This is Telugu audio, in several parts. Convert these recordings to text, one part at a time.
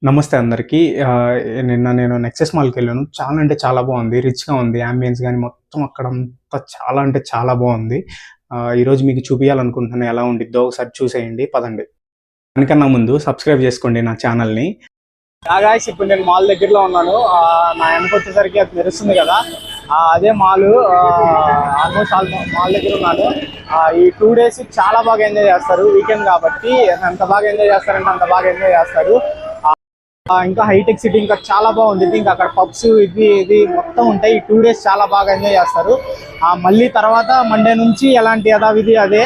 నమస్తే అందరికీ. నిన్న నేను నెక్సెస్ మాల్‌కెళ్ళాను. చాలా అంటే చాలా బావుంది. రిచ్‌గా ఉంది. యాంబియన్స్ గాని మొత్తం అక్కడంతా చాలా అంటే చాలా బావుంది. ఈరోజు మీకు చూపియాలనుకుంటున్నాను ఎలా ఉండిద్దో ఒకసారి చూసేయండి. పదండి. దానికన్నా ముందు సబ్స్క్రైబ్ చేసుకోండి నా ఛానల్‌ని. గాయ్స్ ఇప్పుడు నేను మాల్ దగ్గరలో ఉన్నాను. నా వెనకొచ్చేసరికి అది మెరుస్తుంది కదా! అదే మాలు. ఆల్మోస్ట్ మాల్ దగ్గర ఉన్నాను. ఈ 2 డేస్ చాలా బాగా ఎంజాయ్ చేస్తారు. వీకెండ్ కాబట్టి ఎంత బాగా ఎంజాయ్ చేస్తారంటే అంత బాగా ఎంజాయ్ చేస్తారు. ఇంకా హైటెక్ సిటీ ఇంకా చాలా బాగుంది. ఇంకా అక్కడ పబ్స్ ఇది మొత్తం ఉంటాయి. ఈ 2 డేస్ చాలా బాగా ఎంజాయ్ చేస్తారు. మళ్ళీ తర్వాత మండే నుంచి ఎలాంటి యథావిధి అదే.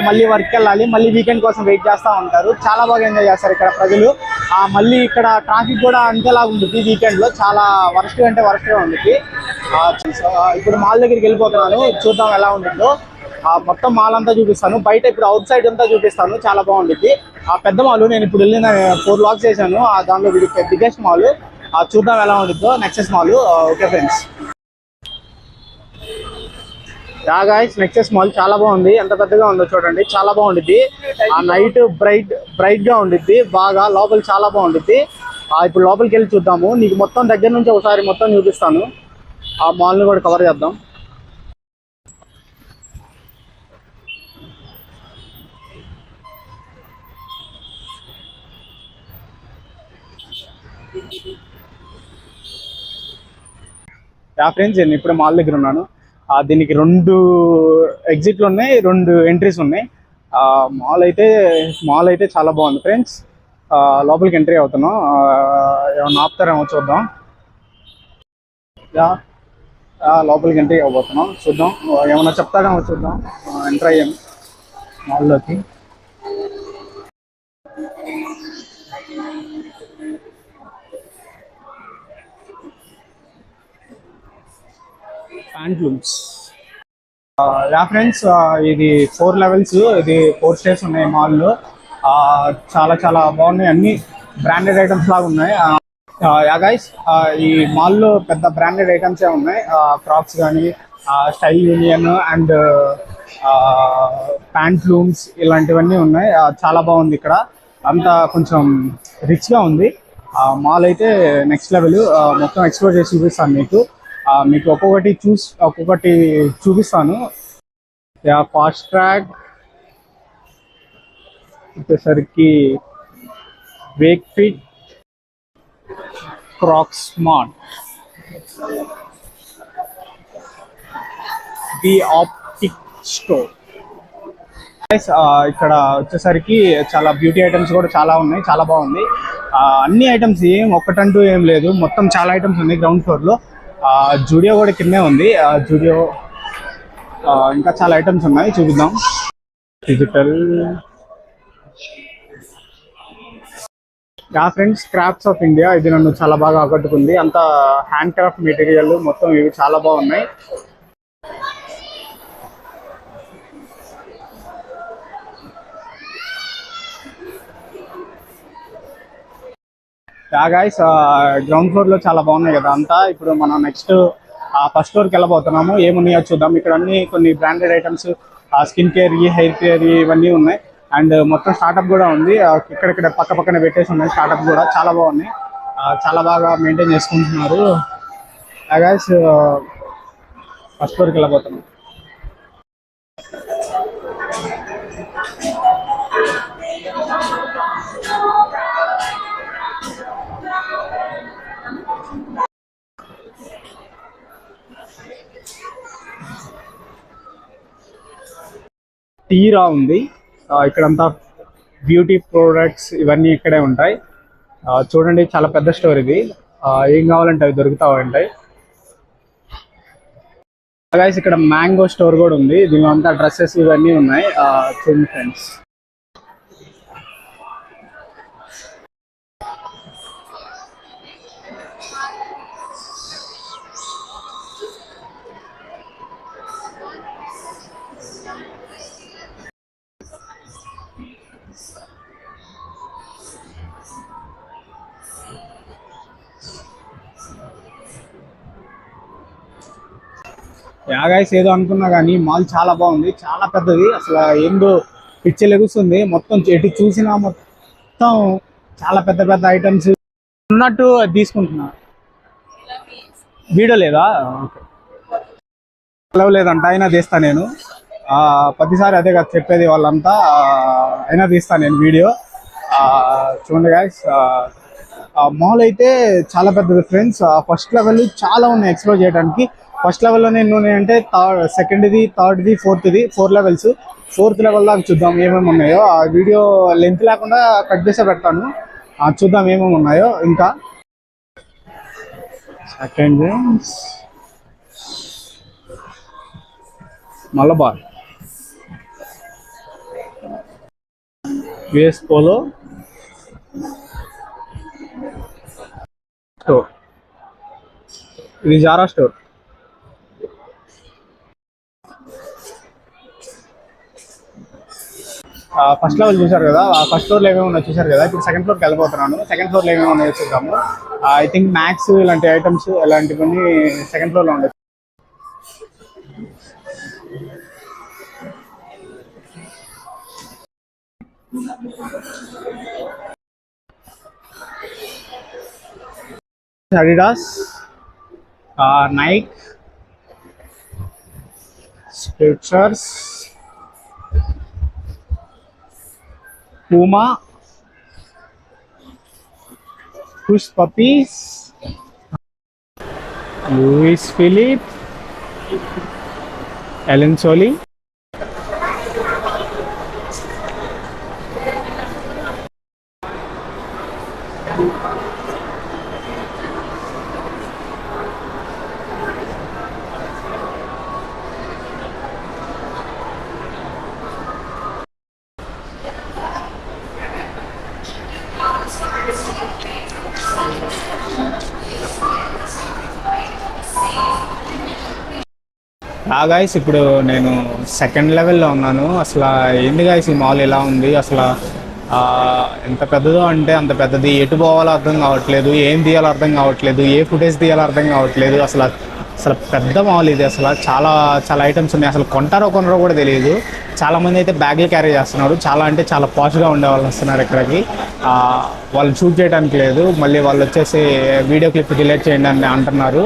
మళ్ళీ వర్క్కి వెళ్ళాలి. మళ్ళీ వీకెండ్ కోసం వెయిట్ చేస్తూ ఉంటారు. చాలా బాగా ఎంజాయ్ చేస్తారు ఇక్కడ ప్రజలు. మళ్ళీ ఇక్కడ ట్రాఫిక్ కూడా అంతేలాగా ఉంటుంది. వీకెండ్లో చాలా వరస్ట్ అంటే వరస్ట్గా ఉంటుంది. ఇప్పుడు మాల్ దగ్గరికి వెళ్ళిపోతున్నాను. చూద్దాం ఎలా ఉంటుందో. మొత్తం మాల్ అంతా చూపిస్తాను. బయట ఇప్పుడు అవుట్ సైడ్ అంతా చూపిస్తాను. చాలా బాగుంటుంది. పెద్ద మాల్ నేను ఇప్పుడు వెళ్ళిన 4 బ్లాక్స్ చేశాను. దాంట్లో బిగ్గెస్ట్ మాల్. చూద్దాం ఎలా ఉంటుందో nexus mall. Okay friends. Guys nexus mall చాలా బాగుంది. ఎంత పెద్దగా ఉందో చూడండి. చాలా బాగుంటుంది. నైట్ బ్రైట్ గా ఉండిద్ది బాగా. లోపల చాలా బాగుంటుంది. ఇప్పుడు లోపలికి వెళ్ళి చూద్దాము. నీకు మొత్తం దగ్గర నుంచి ఒకసారి మొత్తం చూపిస్తాను. ఆ మాల్ని కూడా కవర్ చేద్దాం. ఫ్రెండ్స్ నేను ఇప్పుడు మాల్ దగ్గర ఉన్నాను. దీనికి 2 ఎగ్జిట్లు ఉన్నాయి, 2 ఎంట్రీస్ ఉన్నాయి. మాల్ అయితే చాలా బాగుంది ఫ్రెండ్స్. లోపలికి ఎంట్రీ అవుతున్నాం. ఏమన్నా ఆపుతారేమో చూద్దాం. లోపలికి ఎంట్రీ అవ్వబోతున్నాం. చూద్దాం ఏమన్నా చెప్తాడేమో చూద్దాం. ఎంటర్ అయ్యాను మాల్లోకి. హ్యాండ్లూమ్స్. ఫ్రెండ్స్ ఇది 4 లెవెల్స్. ఇది 4 స్టేర్స్ ఉన్నాయి మాల్లో. చాలా చాలా బాగున్నాయి. అన్ని బ్రాండెడ్ ఐటమ్స్ లాగా ఉన్నాయి. గైస్ ఈ మాల్లో పెద్ద బ్రాండెడ్ ఐటమ్సే ఉన్నాయి. క్రాక్స్ కానీ, స్టైల్ యూనియన్ అండ్ ప్యాంట్లూమ్స్ ఇలాంటివన్నీ ఉన్నాయి. చాలా బాగుంది ఇక్కడ. అంతా కొంచెం రిచ్గా ఉంది. మాల్ అయితే నెక్స్ట్ లెవెల్. మొత్తం ఎక్స్ప్లోర్ చేసి చూపిస్తాను మీకు ఒక్కొక్కటి చూపిస్తాను. ఫాస్ట్ ట్రాక్ వచ్చేసరికి Wakefit, Crocs smart, the optic store. ఇక్కడ వచ్చేసరికి చాలా బ్యూటీ ఐటమ్స్ కూడా చాలా ఉన్నాయి. చాలా బాగుంది. అన్ని ఐటమ్స్ ఒక్కటంటూ ఏం లేదు. మొత్తం చాలా ఐటమ్స్ ఉన్నాయి గ్రౌండ్ ఫ్లోర్లో. జూడియో కూడా కిందే ఉంది. జూడియో ఇంకా చాలా ఐటమ్స్ ఉన్నాయి. చూపిద్దాం. Digital friends crafts of India ఇది నన్ను చాలా బాగా ఆకట్టుకుంది. అంతా హ్యాండ్ క్రాఫ్ట్ మెటీరియల్ మొత్తం ఇవి చాలా బాగున్నాయి. గాయ్స్ గ్రౌండ్ ఫ్లోర్ లో చాలా బాగున్నాయి కదా అంతా. ఇప్పుడు మనం నెక్స్ట్ ఫస్ట్ ఫ్లోర్కి వెళ్ళబోతున్నాము. ఏమున్నాయో చూద్దాం. ఇక్కడ అన్ని కొన్ని branded items, skin care, hair care ఇవన్నీ ఉన్నాయి. అండ్ మొత్తం స్టార్ట్అప్ కూడా ఉంది. ఇక్కడిక్కడ పక్కన పెట్టేసి ఉన్నాయి. స్టార్ట్అప్ కూడా చాలా బాగున్నాయి. చాలా బాగా మెయింటైన్ చేసుకుంటున్నారు. గాయ్స్ ఫస్ట్ ఫ్లోర్కి వెళ్ళబోతున్నాం. టీరా ఉంది. ఇక్కడంతా బ్యూటీ ప్రోడక్ట్స్ ఇవన్నీ ఇక్కడే ఉంటాయి. చూడండి చాలా పెద్ద స్టోర్ ఇది. ఏం కావాలంటే అవి దొరుకుతూ ఉంటాయి. గైస్ ఇక్కడ మ్యాంగో స్టోర్ కూడా ఉంది. దీనిలో అంతా డ్రెస్సెస్ ఇవన్నీ ఉన్నాయి. చూడండి ఫ్రెండ్స్. యాగాయస్ ఏదో అనుకున్నా కానీ మాల్ చాలా బాగుంది. చాలా పెద్దది. అసలు ఏందో పిచ్చి లెగుస్తుంది. మొత్తం ఎటు చూసినా మొత్తం చాలా పెద్ద పెద్ద ఐటమ్స్. ఉన్నట్టు అది తీసుకుంటున్నా. వీడియో లేదా? ఓకే, లేదంట అయినా తీస్తా నేను. ప్రతిసారి అదే కదా చెప్పేది వాళ్ళంతా. అయినా తీస్తాను నేను వీడియో. చూడండి గైస్, మాల్ అయితే చాలా పెద్దది ఫ్రెండ్స్. ఫస్ట్ లెవెల్ చాలా ఉన్నాయి ఎక్స్ప్లోర్ చేయడానికి. ఫస్ట్ లెవెల్లో నేను అంటే సెకండ్ది, థర్డ్ది, ఫోర్త్ది, 4 లెవెల్స్. 4th లెవెల్ దాకా చూద్దాం ఏమేమి ఉన్నాయో. ఆ వీడియో లెంత్ లేకుండా కట్ చేసే పెడతాను. చూద్దాం ఏమేమి ఉన్నాయో. ఇంకా second Malabar, US polo store, ఇది జారా స్టోర్. ఫస్ట్ లెవెల్ చూసారు కదా, ఫస్ట్ ఫ్లోర్లో ఏమేమి ఉన్నాయో చూసారు కదా. ఇప్పుడు సెకండ్ ఫ్లోర్కి వెళ్ళిపోతున్నాను. సెకండ్ ఫ్లోర్లో ఏమేమి ఉన్నాయో చూద్దాము. ఐ థింక్ మ్యాక్స్ ఇలాంటి ఐటమ్స్ ఇలాంటివన్నీ సెకండ్ ఫ్లోర్లో ఉండొచ్చు. Adidas, Nike, Skechers, Puma, Hush Puppies, Louis Philippe, Allen Solly, గాయస్. ఇప్పుడు నేను సెకండ్ లెవెల్లో ఉన్నాను. అసలు ఏంది గాయస్ ఈ మాల్ ఎలా ఉంది అసలు? ఎంత పెద్దదో అంటే అంత పెద్దది. ఎటు పోవాలో అర్థం కావట్లేదు, ఏం తీయాలో అర్థం కావట్లేదు, ఏ ఫుటేజ్ తీయాలో అర్థం కావట్లేదు. అసలు అసలు పెద్ద మాల్ ఇది. అసలు చాలా చాలా ఐటమ్స్ ఉన్నాయి. అసలు కొంటారో కొనరో కూడా తెలియదు. చాలామంది అయితే బ్యాగులు క్యారీ చేస్తున్నారు. చాలా అంటే చాలా పాష్గా ఉండే వాళ్ళు వస్తున్నారు ఇక్కడికి. వాళ్ళని షూట్ చేయడానికి లేదు, మళ్ళీ వాళ్ళు వచ్చేసి వీడియో క్లిప్ డిలీట్ చేయండి అని అంటున్నారు.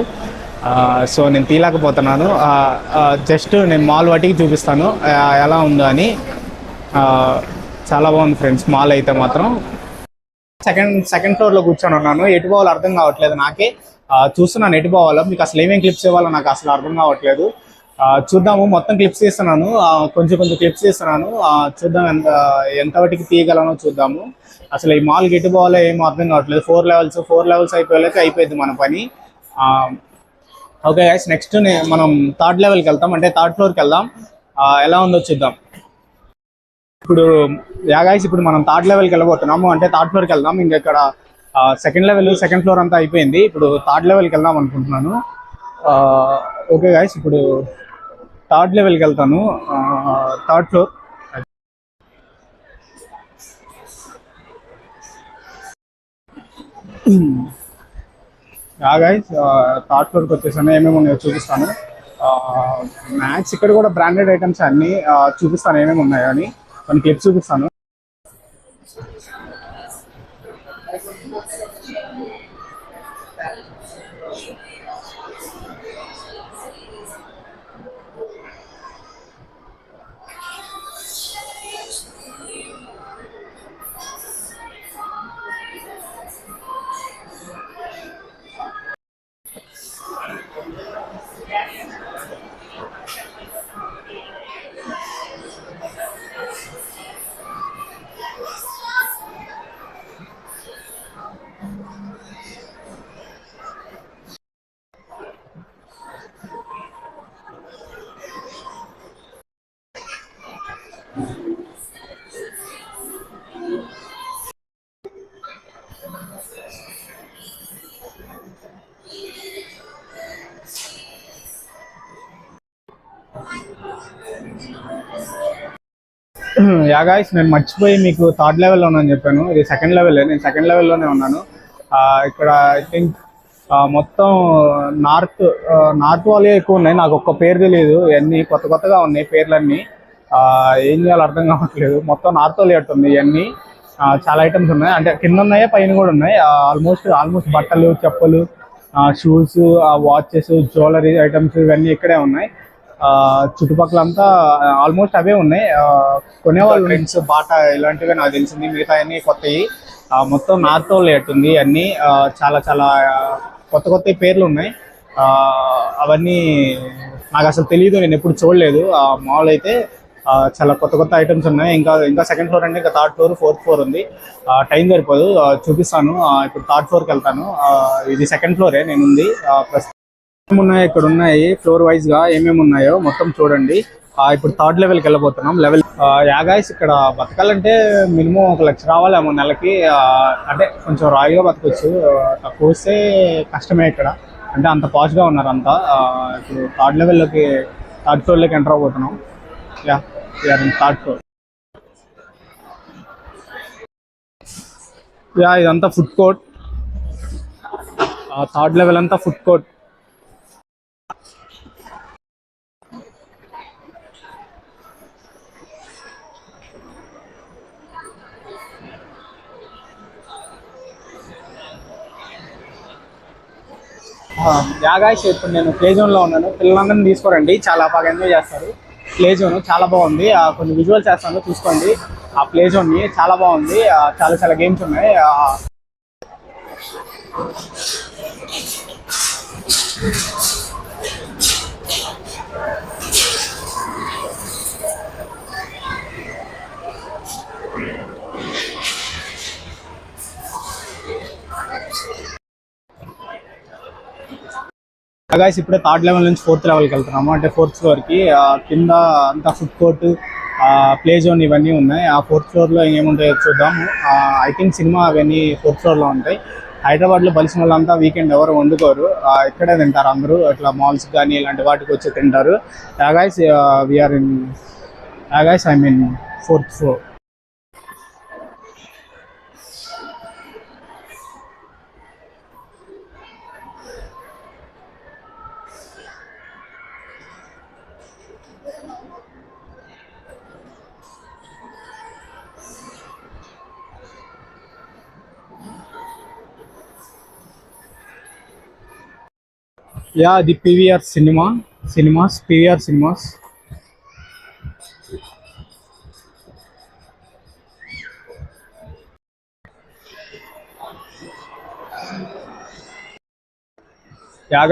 సో నేను తీయలేకపోతున్నాను. జస్ట్ నేను మాల్ వాటికి చూపిస్తాను ఎలా ఉందో అని. చాలా బాగుంది ఫ్రెండ్స్ మాల్ అయితే మాత్రం. సెకండ్ ఫ్లోర్లో కూర్చొని ఉన్నాను. ఎటు పోవాలో అర్థం కావట్లేదు నాకే. చూస్తున్నాను ఎటు పోవాలో. మీకు అసలు ఏమేమి క్లిప్స్ ఇవ్వాలో నాకు అసలు అర్థం కావట్లేదు. చూద్దాము. మొత్తం క్లిప్స్ తీస్తున్నాను, కొంచెం క్లిప్స్ తీస్తున్నాను. చూద్దాం ఎంత వాటికి తీయగలనో చూద్దాము. అసలు ఈ మాల్కి ఎటు పోవాలో ఏమో అర్థం కావట్లేదు. 4 లెవెల్స్ అయిపోయాక అయిపోయింది మన పని. ఓకే గైస్, నెక్స్ట్ మనం థర్డ్ లెవెల్కి వెళ్తాం, అంటే థర్డ్ ఫ్లోర్కి వెళ్దాం. ఎలా ఉందో చూద్దాం. ఇప్పుడు గైస్, ఇప్పుడు మనం థర్డ్ లెవెల్కి వెళ్ళబోతున్నాము, అంటే థర్డ్ ఫ్లోర్కి వెళ్దాం. ఇంకా ఇక్కడ సెకండ్ ఫ్లోర్ అంతా అయిపోయింది. ఇప్పుడు థర్డ్ లెవెల్కి వెళ్దాం అనుకుంటున్నాను. ఓకే గైస్, ఇప్పుడు థర్డ్ లెవెల్కి వెళ్తాను. Third floor. గైస్, థర్డ్ ఫ్లోర్కి వచ్చేసాను. ఏమేమి ఉన్నాయో చూపిస్తాను. మ్యాక్స్ ఇక్కడ కూడా బ్రాండెడ్ ఐటమ్స్ అన్నీ చూపిస్తాను ఏమేమి ఉన్నాయో అని. కొన్ని క్లిప్స్ చూపిస్తాను. గాయ్స్, నేను మర్చిపోయి మీకు థర్డ్ లెవెల్లో ఉన్నాను చెప్పాను. ఇది సెకండ్ లెవెల్. నేను సెకండ్ లెవెల్లోనే ఉన్నాను. ఇక్కడ ఐ థింక్ మొత్తం నార్త్ వాళ్ళే ఎక్కువ ఉన్నాయి. నాకు ఒక్క పేరు తెలియదు. ఇవన్నీ కొత్తగా ఉన్నాయి పేర్లన్నీ. ఏం చేయాలో అర్థం కావట్లేదు. మొత్తం నార్త్ వాళ్ళే అట్టుంది ఇవన్నీ. చాలా ఐటమ్స్ ఉన్నాయి, అంటే కింద ఉన్నాయి పైన కూడా ఉన్నాయి. ఆల్మోస్ట్ బట్టలు, చెప్పులు, షూస్, వాచెస్, జ్యువెలరీ ఐటమ్స్ ఇవన్నీ ఇక్కడే ఉన్నాయి. చుట్టుపక్కలంతా ఆల్మోస్ట్ అవే ఉన్నాయి. కొనేవాళ్ళు ఫ్రెండ్స్ బాటా ఇలాంటివే నాకు తెలిసింది, మిగతా అన్ని కొత్తవి. మొత్తం నార్త్ ఉంది అన్నీ. చాలా చాలా కొత్త కొత్త పేర్లు ఉన్నాయి. అవన్నీ నాకు అసలు తెలియదు, నేను ఎప్పుడు చూడలేదు. మాల్ అయితే చాలా కొత్త కొత్త ఐటమ్స్ ఉన్నాయి. ఇంకా సెకండ్ ఫ్లోర్ అంటే ఇంకా థర్డ్ ఫ్లోర్, ఫోర్త్ ఫ్లోర్ ఉంది. టైం సరిపోదు, చూపిస్తాను. ఇప్పుడు థర్డ్ ఫ్లోర్కి వెళ్తాను. ఇది సెకండ్ ఫ్లోరే నేను ఉంది ప్రస్తుతం. ఏమున్నాయి ఇక్కడ ఉన్నాయి ఫ్లోర్ వైజ్ గా ఏమేమి ఉన్నాయో మొత్తం చూడండి. ఇప్పుడు థర్డ్ లెవెల్కి వెళ్ళబోతున్నాం. యాగాయ్స్ ఇక్కడ బతకాలంటే మినిమం 1,00,000 రావాలేమో నెలకి. అంటే కొంచెం రాయిగా బతకొచ్చు, తక్కువ వస్తే కష్టమే ఇక్కడ. అంటే అంత పాష్గా ఉన్నారు అంతా. ఇప్పుడు థర్డ్ ఫ్లోర్లోకి ఎంటర్ అవబోతున్నాం. Third floor. ఇదంతా ఫుడ్ కోర్ట్. థర్డ్ లెవెల్ అంతా ఫుడ్ కోర్ట్. యాగాయ్స్ ఇప్పుడు నేను ప్లే జోన్లో ఉన్నాను. పిల్లలందరినీ తీసుకోరండి, చాలా బాగా ఎంజాయ్ చేస్తారు. ప్లే జోన్ చాలా బాగుంది. కొన్ని విజువల్స్ చేస్తాను, చూసుకోండి. ఆ ప్లే జోన్ని చాలా బాగుంది. చాలా చాలా గేమ్స్ ఉన్నాయి. గాయస్ ఇప్పుడే థర్డ్ లెవెల్ నుంచి ఫోర్త్ లెవెల్కి వెళ్తున్నాము, అంటే ఫోర్త్ ఫ్లోర్కి. కింద అంతా ఫుడ్ కోర్టు, ప్లే జోన్ ఇవన్నీ ఉన్నాయి. ఆ ఫోర్త్ ఫ్లోర్లో ఏముంటాయో చూద్దాము. ఐ థింక్ సినిమా అవన్నీ ఫోర్త్ ఫ్లోర్లో ఉంటాయి. హైదరాబాద్లో బలిసిన వాళ్ళంతా వీకెండ్ ఎవరు వండుకోరు, ఇక్కడే తింటారు అందరూ. ఇట్లా మాల్స్ కానీ ఇలాంటి వాటికి వచ్చి తింటారు. Yeah guys I mean fourth floor. The PVR cinemas. PVR cinemas.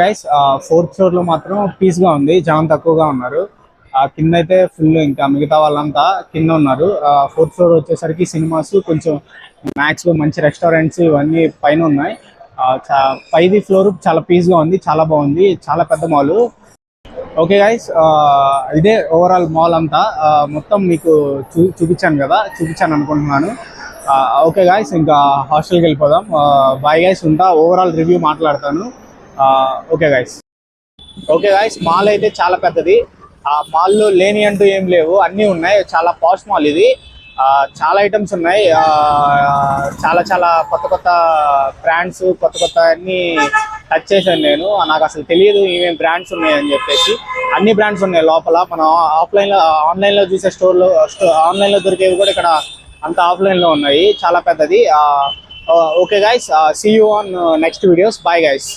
Guys fourth ఫ్లోర్లో మాత్రం పీస్గా ఉంది, జనం తక్కువగా ఉన్నారు. కింద అయితే ఫుల్, ఇంకా మిగతా వాళ్ళంతా కింద ఉన్నారు. ఫోర్త్ ఫ్లోర్ వచ్చేసరికి సినిమాస్, కొంచెం మ్యాక్స్లో మంచి రెస్టారెంట్స్ ఇవన్నీ పైన ఉన్నాయి. పైది ఫ్లోర్ చాలా పీస్గా ఉంది, చాలా బాగుంది, చాలా పెద్ద మాల్. ఓకే గైస్, ఇదే ఓవరాల్ మాల్ అంతా. మొత్తం మీకు చూపించాను అనుకుంటున్నాను. ఓకే గైస్, ఇంకా హాస్టల్కి వెళ్ళిపోదాం. బాయ్ గైస్, ఉంటా. ఓవరాల్ రివ్యూ మాట్లాడతాను. ఓకే గైస్, మాల్ అయితే చాలా పెద్దది. ఆ మాల్లో లేని అంటూ ఏం లేవు, అన్నీ ఉన్నాయి. చాలా పాష్ మాల్ ఇది. చాలా ఐటమ్స్ ఉన్నాయి. చాలా చాలా కొత్త కొత్త బ్రాండ్స్, కొత్త అన్ని టచ్ చేశాను నేను. నాకు అసలు తెలియదు ఏమేమి బ్రాండ్స్ ఉన్నాయని చెప్పేసి. అన్ని బ్రాండ్స్ ఉన్నాయి లోపల. మనం ఆన్లైన్లో చూసే ఆన్లైన్లో దొరికేవి కూడా ఇక్కడ అంత ఆఫ్లైన్లో ఉన్నాయి. చాలా పెద్దది. Okay guys, see you on next videos. Bye guys.